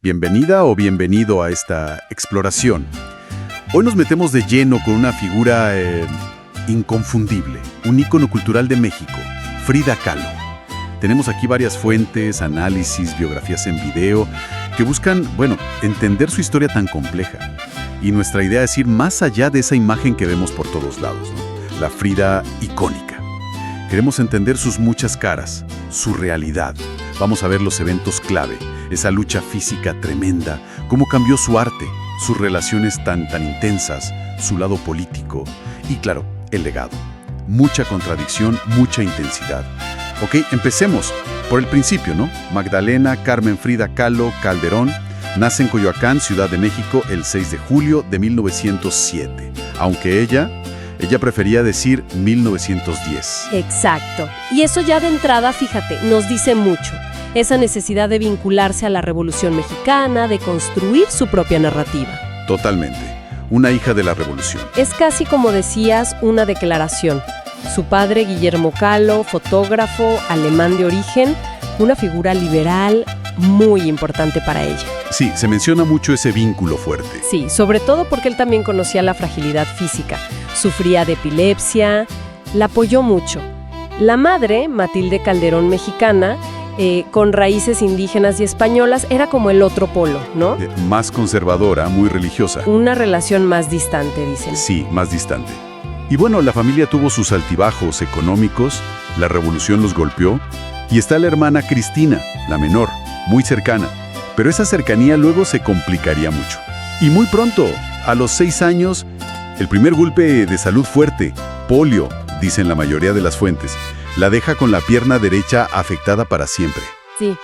Bienvenida o bienvenido a esta exploración. Hoy nos metemos de lleno con una figura inconfundible, un ícono cultural de México, Frida Kahlo. Tenemos aquí varias fuentes, análisis, biografías en video, que buscan, entender su historia tan compleja. Y nuestra idea es ir más allá de esa imagen que vemos por todos lados, ¿no? La Frida icónica. Queremos entender sus muchas caras, su realidad. Vamos a ver los eventos clave, esa lucha física tremenda, cómo cambió su arte, sus relaciones tan intensas, su lado político y, claro, el legado. Mucha contradicción, mucha intensidad. Ok, empecemos por el principio, ¿no? Magdalena Carmen Frida Kahlo Calderón nace en Coyoacán, Ciudad de México, el 6 de julio de 1907, aunque ella prefería decir 1910. Exacto. Y eso ya de entrada, fíjate, nos dice mucho. Esa necesidad de vincularse a la Revolución Mexicana, de construir su propia narrativa. Totalmente. Una hija de la Revolución. Es casi, como decías, una declaración. Su padre, Guillermo Kahlo, fotógrafo, alemán de origen, una figura liberal muy importante para ella. Sí, se menciona mucho ese vínculo fuerte. Sí, sobre todo porque él también conocía la fragilidad física. Sufría de epilepsia, la apoyó mucho. La madre, Matilde Calderón mexicana, con raíces indígenas y españolas, era como el otro polo, ¿no? Más conservadora, muy religiosa. Una relación más distante, dicen. Sí, más distante. Y la familia tuvo sus altibajos económicos, la revolución los golpeó, y está la hermana Cristina, la menor, muy cercana. Pero esa cercanía luego se complicaría mucho. Y muy pronto, a los 6 años, el primer golpe de salud fuerte, polio, dicen la mayoría de las fuentes, la deja con la pierna derecha afectada para siempre. Sí,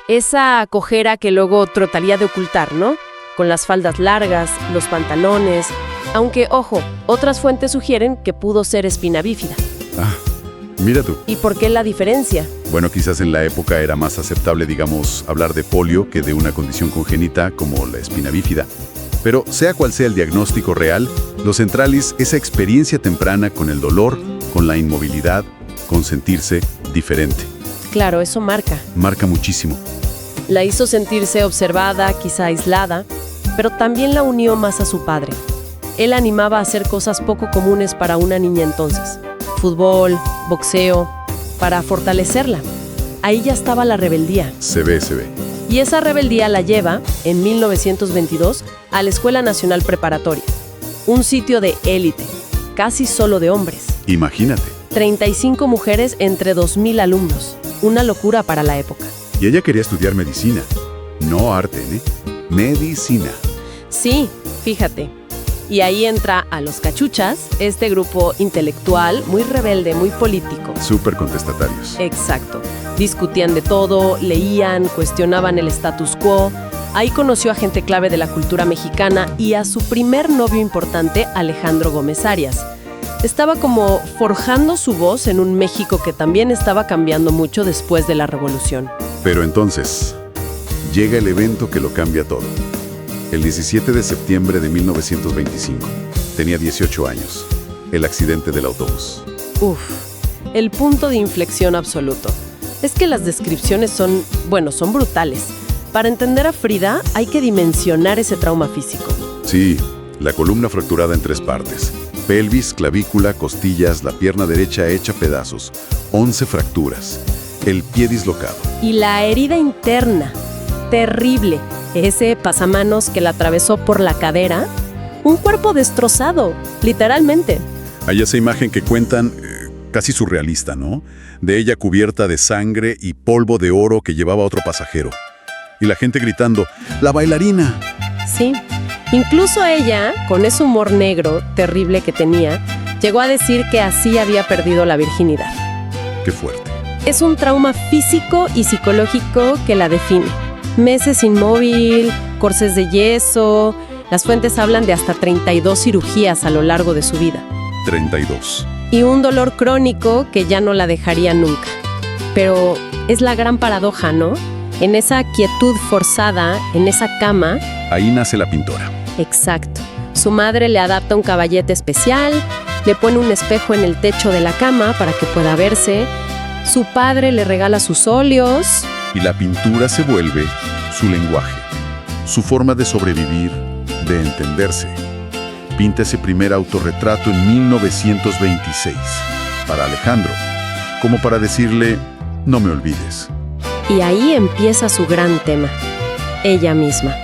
esa cojera que luego trataría de ocultar, ¿no? Con las faldas largas, los pantalones. Aunque, ojo, otras fuentes sugieren que pudo ser espina bífida. Ah, mira tú. ¿Y por qué la diferencia? Bueno, quizás en la época era más aceptable, hablar de polio que de una condición congénita como la espina bífida. Pero sea cual sea el diagnóstico real, lo central es esa experiencia temprana con el dolor, con la inmovilidad, con sentirse diferente. Claro, eso marca. Marca muchísimo. La hizo sentirse observada, quizá aislada, pero también la unió más a su padre. Él animaba a hacer cosas poco comunes para una niña entonces. Fútbol, boxeo, para fortalecerla. Ahí ya estaba la rebeldía. Se ve. Y esa rebeldía la lleva, en 1922, a la Escuela Nacional Preparatoria. Un sitio de élite, casi solo de hombres. Imagínate. 35 mujeres entre 2,000 alumnos. Una locura para la época. Y ella quería estudiar medicina. No arte, ¿eh? Medicina. Sí, fíjate. Y ahí entra a los cachuchas, este grupo intelectual, muy rebelde, muy político. Súper contestatarios. Exacto. Discutían de todo, leían, cuestionaban el status quo. Ahí conoció a gente clave de la cultura mexicana y a su primer novio importante, Alejandro Gómez Arias. Estaba como forjando su voz en un México que también estaba cambiando mucho después de la Revolución. Pero entonces, llega el evento que lo cambia todo. El 17 de septiembre de 1925. Tenía 18 años. El accidente del autobús. El punto de inflexión absoluto. Es que las descripciones son brutales. Para entender a Frida hay que dimensionar ese trauma físico. Sí, la columna fracturada en 3 partes. Pelvis, clavícula, costillas, la pierna derecha hecha pedazos. 11 fracturas. El pie dislocado. Y la herida interna. Terrible. Ese pasamanos que la atravesó por la cadera. Un cuerpo destrozado, literalmente. Hay esa imagen que cuentan, casi surrealista, ¿no? De ella cubierta de sangre y polvo de oro que llevaba otro pasajero. Y la gente gritando, ¡la bailarina! Sí. Incluso ella, con ese humor negro terrible que tenía, llegó a decir que así había perdido la virginidad. ¡Qué fuerte! Es un trauma físico y psicológico que la define. Meses inmóvil, corsés de yeso. Las fuentes hablan de hasta 32 cirugías a lo largo de su vida. 32. Y un dolor crónico que ya no la dejaría nunca. Pero es la gran paradoja, ¿no? En esa quietud forzada, en esa cama... Ahí nace la pintora. Exacto. Su madre le adapta un caballete especial, le pone un espejo en el techo de la cama para que pueda verse. Su padre le regala sus óleos. Y la pintura se vuelve su lenguaje. su forma de sobrevivir, de entenderse. Pinta ese primer autorretrato en 1926, para Alejandro, como para decirle, no me olvides. Y ahí empieza su gran tema, ella misma.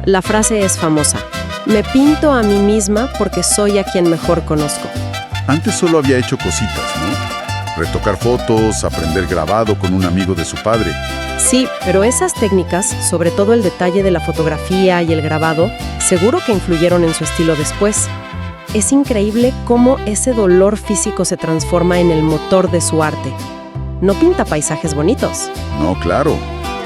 La frase es famosa: me pinto a mí misma porque soy a quien mejor conozco. Antes solo había hecho cositas, ¿no? Retocar fotos, aprender grabado con un amigo de su padre. Sí, pero esas técnicas, sobre todo el detalle de la fotografía y el grabado, seguro que influyeron en su estilo después. Es increíble cómo ese dolor físico se transforma en el motor de su arte. No pinta paisajes bonitos. No, claro.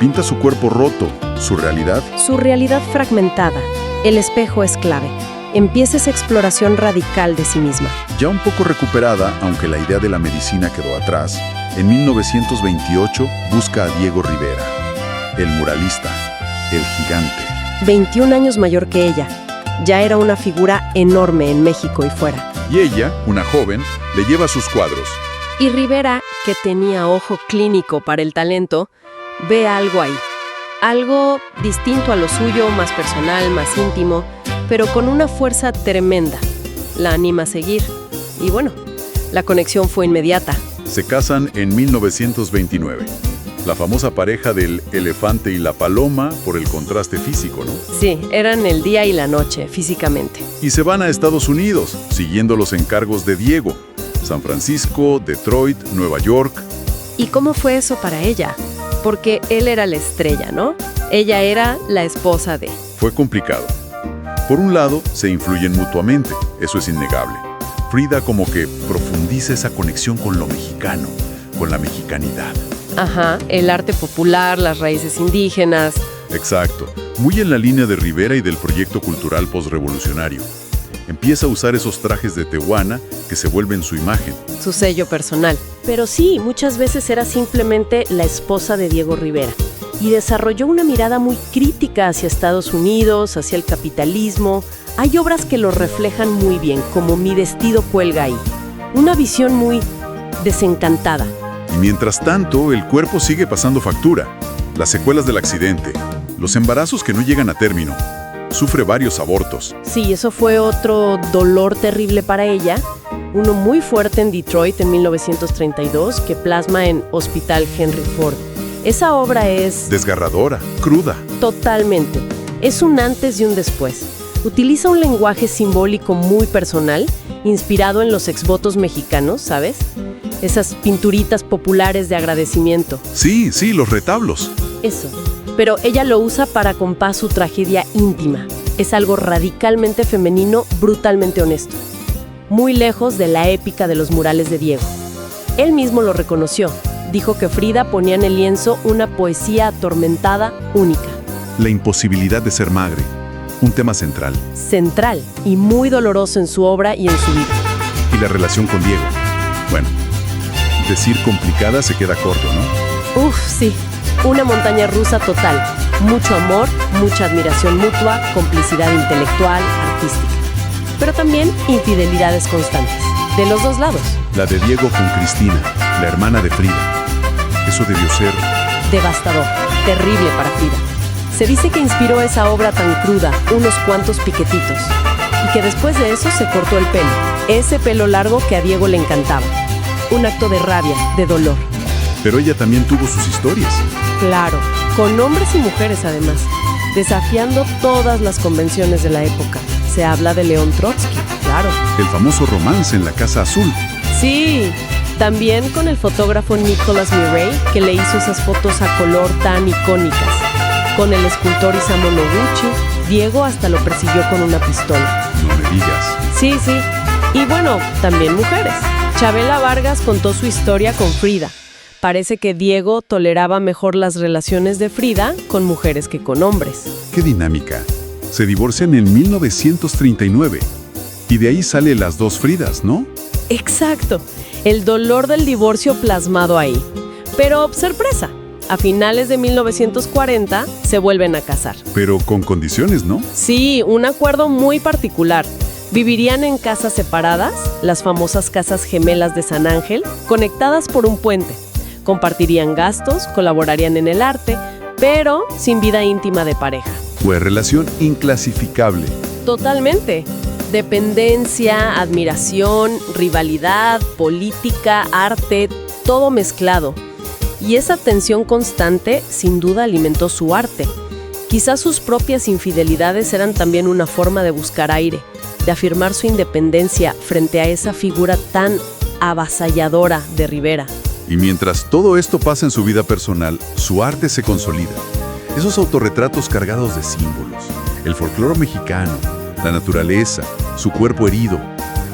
Pinta su cuerpo roto, su realidad. Su realidad fragmentada. El espejo es clave. Empieza esa exploración radical de sí misma. Ya un poco recuperada, aunque la idea de la medicina quedó atrás, en 1928 busca a Diego Rivera, el muralista, el gigante. 21 años mayor que ella. Ya era una figura enorme en México y fuera. Y ella, una joven, le lleva sus cuadros. Y Rivera, que tenía ojo clínico para el talento, ve algo ahí. Algo distinto a lo suyo, más personal, más íntimo, pero con una fuerza tremenda. La anima a seguir. Y bueno, la conexión fue inmediata. Se casan en 1929. La famosa pareja del elefante y la paloma por el contraste físico, ¿no? Sí, eran el día y la noche, físicamente. Y se van a Estados Unidos, siguiendo los encargos de Diego. San Francisco, Detroit, Nueva York. ¿Y cómo fue eso para ella? Porque él era la estrella, ¿no? Ella era la esposa de... Fue complicado. Por un lado, se influyen mutuamente, eso es innegable. Frida como que profundiza esa conexión con lo mexicano, con la mexicanidad. Ajá, el arte popular, las raíces indígenas. Exacto, muy en la línea de Rivera y del proyecto cultural posrevolucionario. Empieza a usar esos trajes de tehuana que se vuelven su imagen. Su sello personal. Pero sí, muchas veces era simplemente la esposa de Diego Rivera. Y desarrolló una mirada muy crítica hacia Estados Unidos, hacia el capitalismo. Hay obras que lo reflejan muy bien, como Mi vestido cuelga ahí. Una visión muy desencantada. Y mientras tanto, el cuerpo sigue pasando factura. Las secuelas del accidente, los embarazos que no llegan a término. Sufre varios abortos. Sí, eso fue otro dolor terrible para ella. Uno muy fuerte en Detroit en 1932, que plasma en Hospital Henry Ford. Esa obra es... desgarradora, cruda. Totalmente. Es un antes y un después. Utiliza un lenguaje simbólico muy personal, inspirado en los exvotos mexicanos, ¿sabes? Esas pinturitas populares de agradecimiento. Sí, los retablos. Eso. Pero ella lo usa para compás su tragedia íntima. Es algo radicalmente femenino, brutalmente honesto. Muy lejos de la épica de los murales de Diego. Él mismo lo reconoció. Dijo que Frida ponía en el lienzo una poesía atormentada, única. La imposibilidad de ser madre, un tema central. Central y muy doloroso en su obra y en su vida. Y la relación con Diego. Bueno, decir complicada se queda corto, ¿no? Uf, sí. Una montaña rusa total. Mucho amor, mucha admiración mutua, complicidad intelectual, artística. Pero también infidelidades constantes. De los dos lados. La de Diego con Cristina, la hermana de Frida. Eso debió ser... devastador, terrible para Frida. Se dice que inspiró esa obra tan cruda, unos cuantos piquetitos. Y que después de eso se cortó el pelo. Ese pelo largo que a Diego le encantaba. Un acto de rabia, de dolor. Pero ella también tuvo sus historias. Claro, con hombres y mujeres además, desafiando todas las convenciones de la época. Se habla de León Trotsky, claro. El famoso romance en la Casa Azul. Sí, también con el fotógrafo Nicholas Murray, que le hizo esas fotos a color tan icónicas. Con el escultor Isamu Noguchi, Diego hasta lo persiguió con una pistola. No me digas. Sí. Y bueno, también mujeres. Chabela Vargas contó su historia con Frida. Parece que Diego toleraba mejor las relaciones de Frida con mujeres que con hombres. ¡Qué dinámica! Se divorcian en 1939. Y de ahí sale Las dos Fridas, ¿no? Exacto. El dolor del divorcio plasmado ahí. Pero, sorpresa, a finales de 1940 se vuelven a casar. Pero con condiciones, ¿no? Sí, un acuerdo muy particular. Vivirían en casas separadas, las famosas casas gemelas de San Ángel, conectadas por un puente. Compartirían gastos, colaborarían en el arte, pero sin vida íntima de pareja. Pues relación inclasificable. Totalmente. Dependencia, admiración, rivalidad, política, arte, todo mezclado. Y esa tensión constante sin duda alimentó su arte. Quizás sus propias infidelidades eran también una forma de buscar aire, de afirmar su independencia frente a esa figura tan avasalladora de Rivera. Y mientras todo esto pasa en su vida personal, su arte se consolida. Esos autorretratos cargados de símbolos, el folclore mexicano, la naturaleza, su cuerpo herido.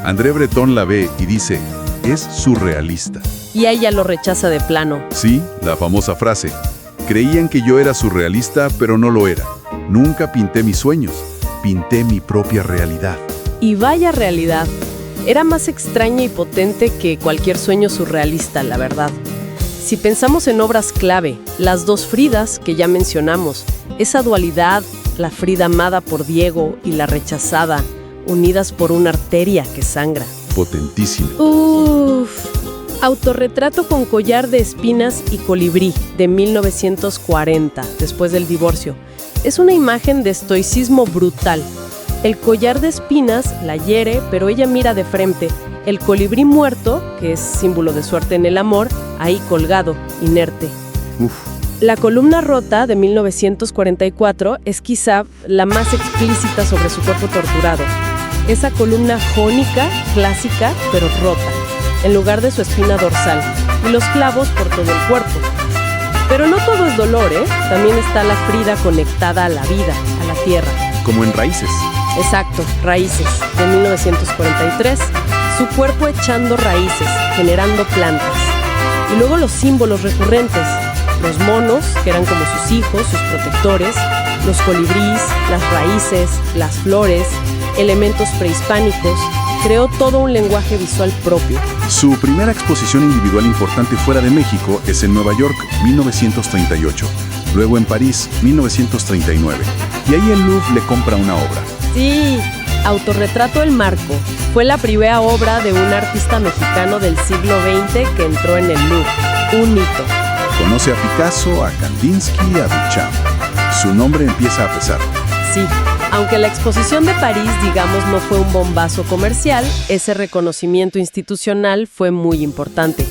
André Breton la ve y dice, es surrealista. Y ella lo rechaza de plano. Sí, la famosa frase, creían que yo era surrealista, pero no lo era. Nunca pinté mis sueños, pinté mi propia realidad. Y vaya realidad. Era más extraña y potente que cualquier sueño surrealista, la verdad. Si pensamos en obras clave, las dos Fridas que ya mencionamos, esa dualidad, la Frida amada por Diego y la rechazada, unidas por una arteria que sangra. Potentísimo. Autorretrato con collar de espinas y colibrí, de 1940, después del divorcio. Es una imagen de estoicismo brutal. El collar de espinas la hiere, pero ella mira de frente. El colibrí muerto, que es símbolo de suerte en el amor, ahí colgado, inerte. La columna rota, de 1944, es quizá la más explícita sobre su cuerpo torturado. Esa columna jónica, clásica, pero rota, en lugar de su espina dorsal, y los clavos por todo el cuerpo. Pero no todo es dolor, ¿eh? También está la Frida conectada a la vida, a la tierra. Como en Raíces. Exacto, Raíces, de 1943. Su cuerpo echando raíces, generando plantas. Y luego los símbolos recurrentes. Los monos, que eran como sus hijos, sus protectores. Los colibríes, las raíces, las flores, elementos prehispánicos. Creó todo un lenguaje visual propio. Su primera exposición individual importante fuera de México es en Nueva York, 1938. Luego en París, 1939. Y ahí el Louvre le compra una obra. Sí, Autorretrato El Marco. Fue la primera obra de un artista mexicano del siglo XX que entró en el Louvre. Un hito. Conoce a Picasso, a Kandinsky, a Duchamp. Su nombre empieza a pesar. Sí, aunque la exposición de París, digamos, no fue un bombazo comercial, ese reconocimiento institucional fue muy importante.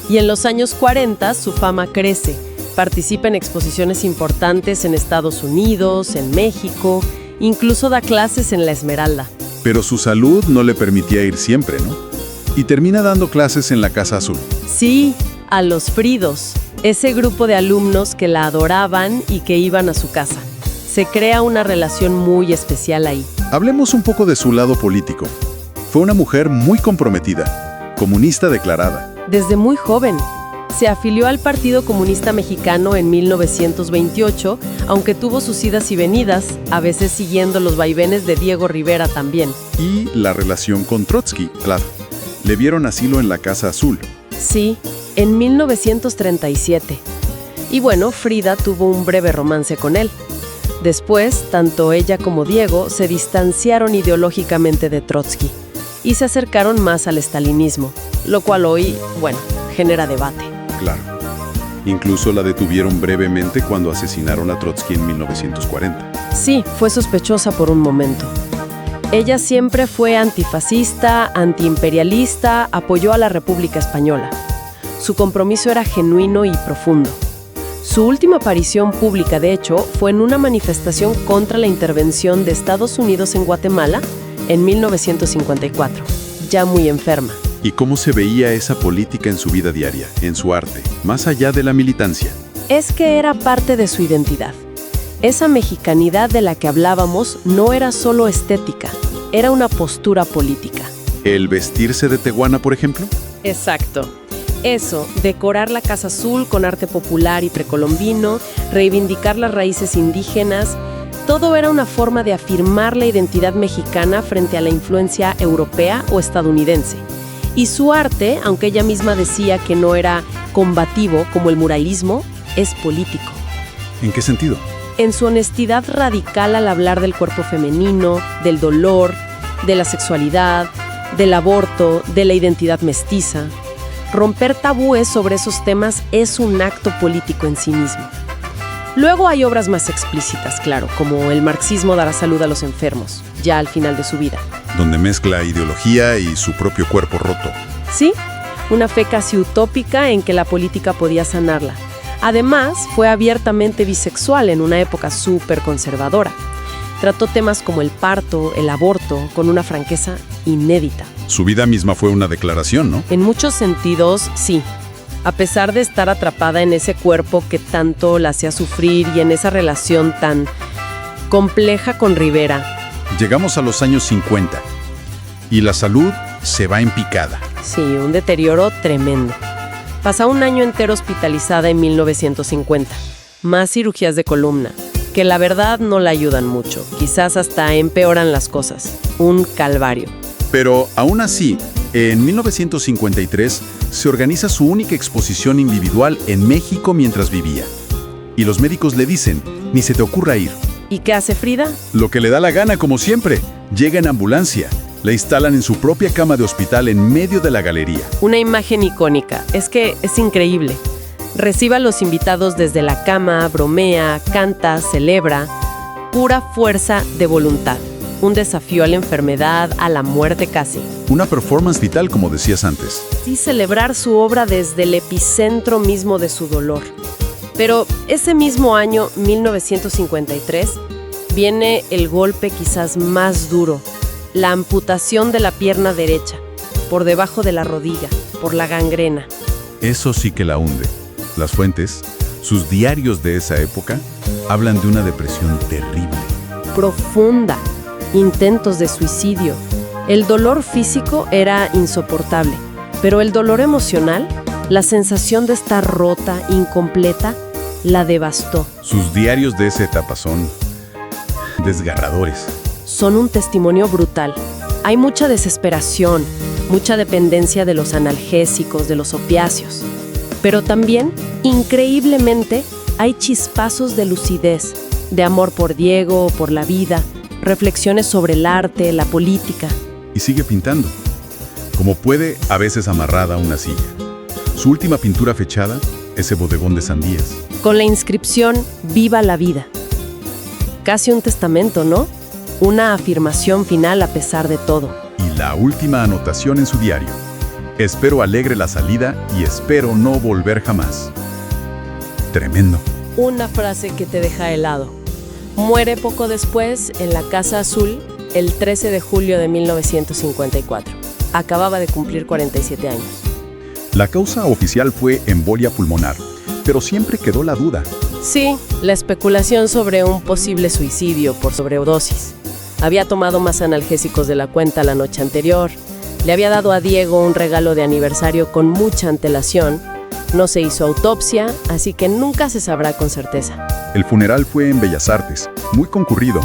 Y en los años 40 su fama crece. Participa en exposiciones importantes en Estados Unidos, en México, incluso da clases en La Esmeralda. Pero su salud no le permitía ir siempre, ¿no? Y termina dando clases en la Casa Azul. Sí, a los Fridos, ese grupo de alumnos que la adoraban y que iban a su casa. Se crea una relación muy especial ahí. Hablemos un poco de su lado político. Fue una mujer muy comprometida, comunista declarada. Desde muy joven. Se afilió al Partido Comunista Mexicano en 1928, aunque tuvo sus idas y venidas, a veces siguiendo los vaivenes de Diego Rivera también. Y la relación con Trotsky, claro. Le vieron asilo en la Casa Azul. Sí, en 1937. Y bueno, Frida tuvo un breve romance con él. Después, tanto ella como Diego se distanciaron ideológicamente de Trotsky y se acercaron más al estalinismo, lo cual hoy, bueno, genera debate. Claro. Incluso la detuvieron brevemente cuando asesinaron a Trotsky en 1940. Sí, fue sospechosa por un momento. Ella siempre fue antifascista, antiimperialista, apoyó a la República Española. Su compromiso era genuino y profundo. Su última aparición pública, de hecho, fue en una manifestación contra la intervención de Estados Unidos en Guatemala en 1954, ya muy enferma. ¿Y cómo se veía esa política en su vida diaria, en su arte, más allá de la militancia? Es que era parte de su identidad. Esa mexicanidad de la que hablábamos no era solo estética, era una postura política. ¿El vestirse de tehuana, por ejemplo? Exacto. Eso, decorar la Casa Azul con arte popular y precolombino, reivindicar las raíces indígenas, todo era una forma de afirmar la identidad mexicana frente a la influencia europea o estadounidense. Y su arte, aunque ella misma decía que no era combativo como el muralismo, es político. ¿En qué sentido? En su honestidad radical al hablar del cuerpo femenino, del dolor, de la sexualidad, del aborto, de la identidad mestiza. Romper tabúes sobre esos temas es un acto político en sí mismo. Luego hay obras más explícitas, claro, como El marxismo dará salud a los enfermos, ya al final de su vida. Donde mezcla ideología y su propio cuerpo roto. Sí, una fe casi utópica en que la política podía sanarla. Además, fue abiertamente bisexual en una época súper conservadora. Trató temas como el parto, el aborto, con una franqueza inédita. Su vida misma fue una declaración, ¿no? En muchos sentidos, sí. A pesar de estar atrapada en ese cuerpo que tanto la hacía sufrir y en esa relación tan compleja con Rivera. Llegamos a los años 50 y la salud se va en picada. Sí, un deterioro tremendo. Pasa un año entero hospitalizada en 1950. Más cirugías de columna, que la verdad no la ayudan mucho. Quizás hasta empeoran las cosas. Un calvario. Pero aún así, en 1953 se organiza su única exposición individual en México mientras vivía. Y los médicos le dicen, ni se te ocurra ir. ¿Y qué hace Frida? Lo que le da la gana, como siempre. Llega en ambulancia. La instalan en su propia cama de hospital en medio de la galería. Una imagen icónica. Es que es increíble. Recibe a los invitados desde la cama, bromea, canta, celebra. Pura fuerza de voluntad. Un desafío a la enfermedad, a la muerte casi. Una performance vital, como decías antes. Sí, celebrar su obra desde el epicentro mismo de su dolor. Pero ese mismo año, 1953, viene el golpe quizás más duro. La amputación de la pierna derecha, por debajo de la rodilla, por la gangrena. Eso sí que la hunde. Las fuentes, sus diarios de esa época, hablan de una depresión terrible. Profunda. Intentos de suicidio. El dolor físico era insoportable, pero el dolor emocional, la sensación de estar rota, incompleta, la devastó. Sus diarios de esa etapa son desgarradores. Son un testimonio brutal. Hay mucha desesperación, mucha dependencia de los analgésicos, de los opiáceos. Pero también, increíblemente, hay chispazos de lucidez, de amor por Diego, por la vida, reflexiones sobre el arte, la política. Y sigue pintando, como puede, a veces amarrada a una silla. Su última pintura fechada, ese bodegón de sandías. Con la inscripción «Viva la vida». Casi un testamento, ¿no? Una afirmación final a pesar de todo. Y la última anotación en su diario. Espero alegre la salida y espero no volver jamás. Tremendo. Una frase que te deja helado. Muere poco después en la Casa Azul el 13 de julio de 1954. Acababa de cumplir 47 años. La causa oficial fue embolia pulmonar, pero siempre quedó la duda. Sí, la especulación sobre un posible suicidio por sobredosis. Había tomado más analgésicos de la cuenta la noche anterior. Le había dado a Diego un regalo de aniversario con mucha antelación. No se hizo autopsia, así que nunca se sabrá con certeza. El funeral fue en Bellas Artes, muy concurrido,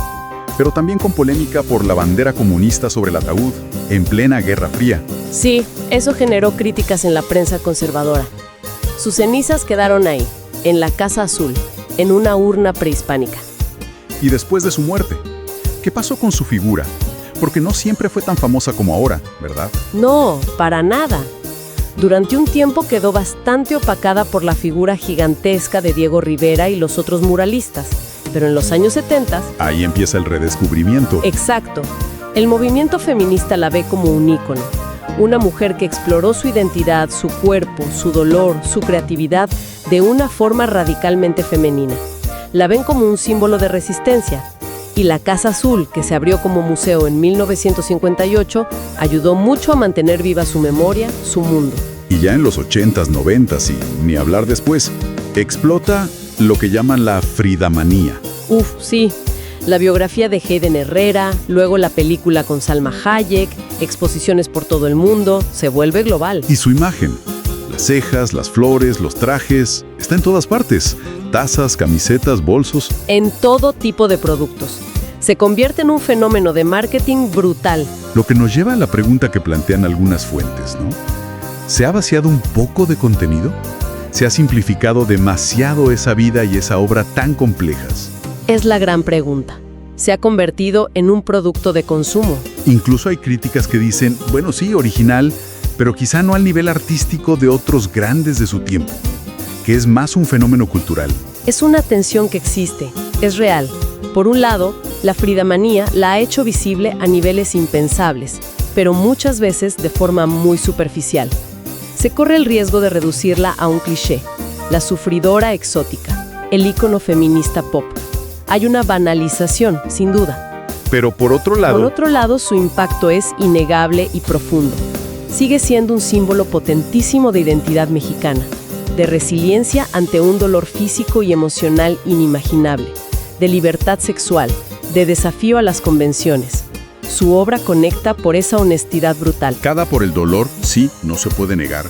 pero también con polémica por la bandera comunista sobre el ataúd, en plena Guerra Fría. Sí, eso generó críticas en la prensa conservadora. Sus cenizas quedaron ahí, en la Casa Azul, en una urna prehispánica. Y después de su muerte, ¿qué pasó con su figura? Porque no siempre fue tan famosa como ahora, ¿verdad? No, para nada. Durante un tiempo quedó bastante opacada por la figura gigantesca de Diego Rivera y los otros muralistas, pero en los años 70... Ahí empieza el redescubrimiento. Exacto. El movimiento feminista la ve como un ícono. Una mujer que exploró su identidad, su cuerpo, su dolor, su creatividad de una forma radicalmente femenina. La ven como un símbolo de resistencia. Y la Casa Azul, que se abrió como museo en 1958, ayudó mucho a mantener viva su memoria, su mundo. Y ya en los 80s, 90s y ni hablar después, explota lo que llaman la fridamanía. Sí. La biografía de Hayden Herrera, luego la película con Salma Hayek, exposiciones por todo el mundo, se vuelve global. Y su imagen, las cejas, las flores, los trajes, está en todas partes. Tazas, camisetas, bolsos. En todo tipo de productos. Se convierte en un fenómeno de marketing brutal. Lo que nos lleva a la pregunta que plantean algunas fuentes, ¿no? ¿Se ha vaciado un poco de contenido? ¿Se ha simplificado demasiado esa vida y esa obra tan complejas? Es la gran pregunta. Se ha convertido en un producto de consumo. Incluso hay críticas que dicen, bueno, sí, original, pero quizá no al nivel artístico de otros grandes de su tiempo, que es más un fenómeno cultural. Es una tensión que existe, es real. Por un lado, la fridamanía la ha hecho visible a niveles impensables, pero muchas veces de forma muy superficial. Se corre el riesgo de reducirla a un cliché, la sufridora exótica, el ícono feminista pop. Hay una banalización, sin duda. Pero por otro lado, Su impacto es innegable y profundo. Sigue siendo un símbolo potentísimo de identidad mexicana, de resiliencia ante un dolor físico y emocional inimaginable, de libertad sexual, de desafío a las convenciones. Su obra conecta por esa honestidad brutal. marcada por el dolor, sí, no se puede negar,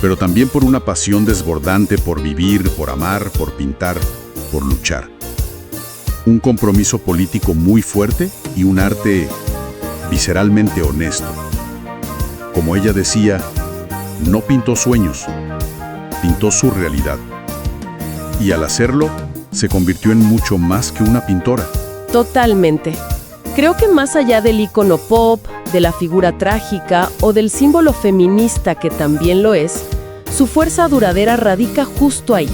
pero también por una pasión desbordante por vivir, por amar, por pintar, por luchar. Un compromiso político muy fuerte y un arte visceralmente honesto. Como ella decía, no pintó sueños, pintó su realidad. Y al hacerlo, se convirtió en mucho más que una pintora. Totalmente. Creo que más allá del ícono pop, de la figura trágica o del símbolo feminista que también lo es, su fuerza duradera radica justo ahí,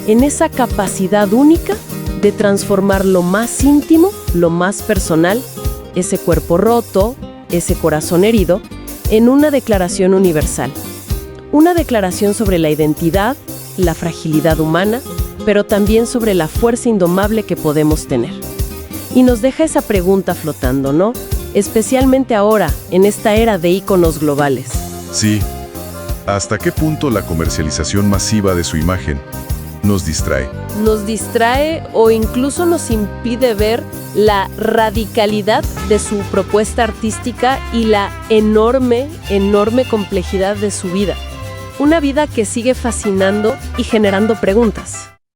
en esa capacidad única de transformar lo más íntimo, lo más personal, ese cuerpo roto, ese corazón herido, en una declaración universal. Una declaración sobre la identidad, la fragilidad humana, pero también sobre la fuerza indomable que podemos tener. Y nos deja esa pregunta flotando, ¿no? Especialmente ahora, en esta era de íconos globales. Sí. ¿Hasta qué punto la comercialización masiva de su imagen nos distrae? Nos distrae o incluso nos impide ver la radicalidad de su propuesta artística y la enorme complejidad de su vida. Una vida que sigue fascinando y generando preguntas.